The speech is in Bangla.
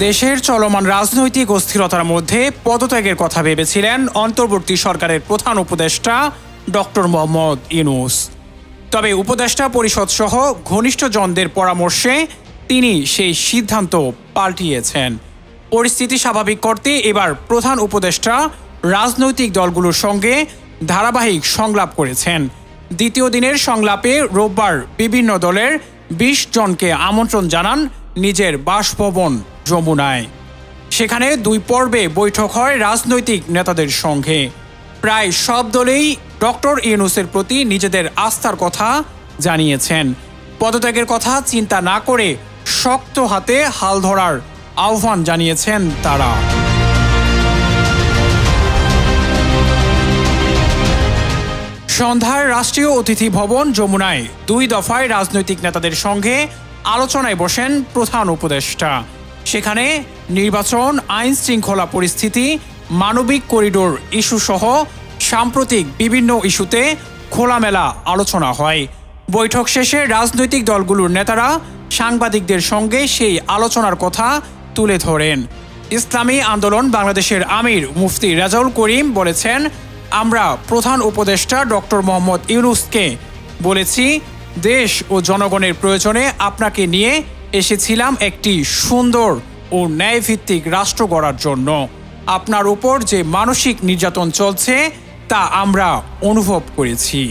দেশের চলমান রাজনৈতিক অস্থিরতার মধ্যে পদত্যাগের কথা ভেবেছিলেন অন্তর্বর্তী সরকারের প্রধান উপদেষ্টা ডক্টর মোহাম্মদ ইউনূস। তবে উপদেষ্টা পরিষদ সহ ঘনিষ্ঠজনদের পরামর্শে তিনি সেই সিদ্ধান্ত পাল্টিয়েছেন। পরিস্থিতি স্বাভাবিক করতে এবার প্রধান উপদেষ্টা রাজনৈতিক দলগুলোর সঙ্গে ধারাবাহিক সংলাপ করেছেন। দ্বিতীয় দিনের সংলাপে রোববার বিভিন্ন দলের ২০ জনকে আমন্ত্রণ জানান নিজের বাসভবন যমুনায়। সেখানে ২ পর্বে বৈঠক হয় রাজনৈতিক নেতাদের সঙ্গে। প্রায় সব দলেই ডক্টর ইউনূসের প্রতি নিজেদের আস্থার কথা জানিয়েছেন। পদত্যাগের কথা চিন্তা না করে শক্ত হাতে হাল ধরার আহ্বান জানিয়েছেন তারা। সন্ধ্যায় রাষ্ট্রীয় অতিথি ভবন যমুনায় ২ দফায় রাজনৈতিক নেতাদের সঙ্গে আলোচনায় বসেন প্রধান উপদেষ্টা। সেখানে নির্বাচন, আইন শৃঙ্খলা পরিস্থিতি, মানবিক করিডোর ইস্যু সহ সাম্প্রতিক বিভিন্ন ইস্যুতে খোলামেলা আলোচনা হয়। বৈঠক শেষে রাজনৈতিক দলগুলোর নেতারা সাংবাদিকদের সঙ্গে সেই আলোচনার কথা তুলে ধরেন। ইসলামী আন্দোলন বাংলাদেশের আমির মুফতি রেজাউল করিম বলেছেন, আমরা প্রধান উপদেষ্টা ডক্টর মোহাম্মদ ইউনূসকে বলেছি, দেশ ও জনগণের প্রয়োজনে আপনাকে নিয়ে এসেছিলাম একটি সুন্দর ও ন্যায়ভিত্তিক রাষ্ট্র গড়ার জন্য। আপনার উপর যে মানসিক নির্যাতন চলছে তা আমরা অনুভব করেছি।